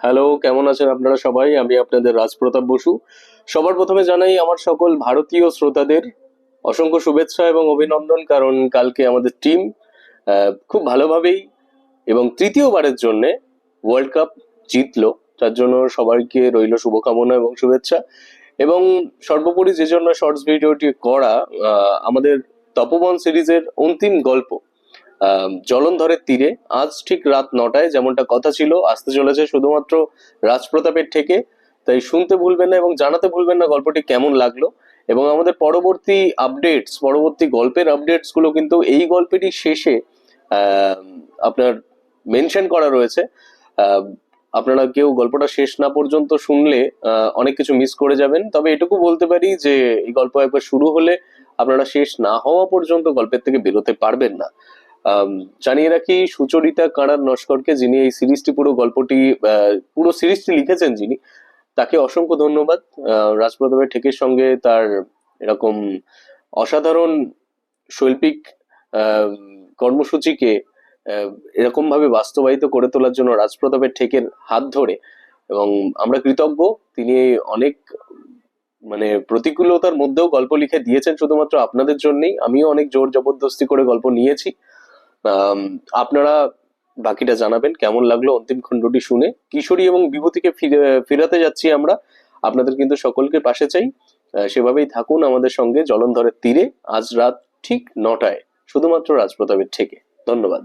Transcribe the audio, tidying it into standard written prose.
Hello, কেমন আছেন আপনারা সবাই? আমি আপনাদের রাজপ্রতাপ বসু। সবার প্রথমে জানাই আমার সকল ভারতীয় শ্রোতাদের অসংখ্য শুভেচ্ছা এবং অভিনন্দন, কারণ কালকে আমাদের টিম খুব ভালোভাবেই এবং তৃতীয়বারের জন্য ওয়ার্ল্ড কাপ জিতলো। তার জন্য সবাইকে রইল শুভকামনা এবং শুভেচ্ছা। এবং সর্বোপরি যে জন্য শর্টস ভিডিওটি করা, আমাদের তপোবন সিরিজের অন্তিম গল্প জলন্ধরের তীরে আজ ঠিক রাত 9টায় যেমনটা কথা ছিল আসতে চলেছে শুধুমাত্র রাজপ্রতাপের থেকে। তাই শুনতে ভুলবেন না এবং জানাতে ভুলবেন না গল্পটি কেমন লাগলো। এবং আমাদের পরবর্তী গল্পের আপডেটস গুলো কিন্তু এই গল্পেরই শেষে আহ, আপনার মেনশন করা রয়েছে। আহ, আপনারা কেউ গল্পটা শেষ না পর্যন্ত শুনলে অনেক কিছু মিস করে যাবেন। তবে এটুকু বলতে পারি যে এই গল্প একবার শুরু হলে আপনারা শেষ না হওয়া পর্যন্ত গল্পের থেকে বেরোতে পারবেন না। জানিয়ে রাখি, সুচরিতা কাঁড়ার নস্করকে, যিনি এই সিরিজটি পুরো সিরিজটি লিখেছেন, যিনি, তাকে অসংখ্য ধন্যবাদ। রাজপ্রতাপের ঠেকের সঙ্গে তার এরকম অসাধারণ শৈল্পিক আহ, কর্মসূচিকে আহ, এরকম ভাবে বাস্তবায়িত করে তোলার জন্য রাজপ্রতাপের ঠেকের হাত ধরে, এবং আমরা কৃতজ্ঞ। তিনি অনেক প্রতিকূলতার মধ্যেও গল্প লিখে দিয়েছেন শুধুমাত্র আপনাদের জন্যই। আমিও অনেক জোর জবরদস্তি করে গল্প নিয়েছি। আম, আপনারা বাকিটা জানাবেন কেমন লাগলো অন্তিম খণ্ডটি শুনে। কিশোরী এবং বিভূতিকে ফিরাতে যাচ্ছি আমরা। আপনাদের কিন্তু সকলকে পাশে চাই। সেভাবেই থাকুন আমাদের সঙ্গে জলন্ধরের তীরে আজ রাত ঠিক 9টায়, শুধুমাত্র রাজপ্রতাপের থেকে। ধন্যবাদ।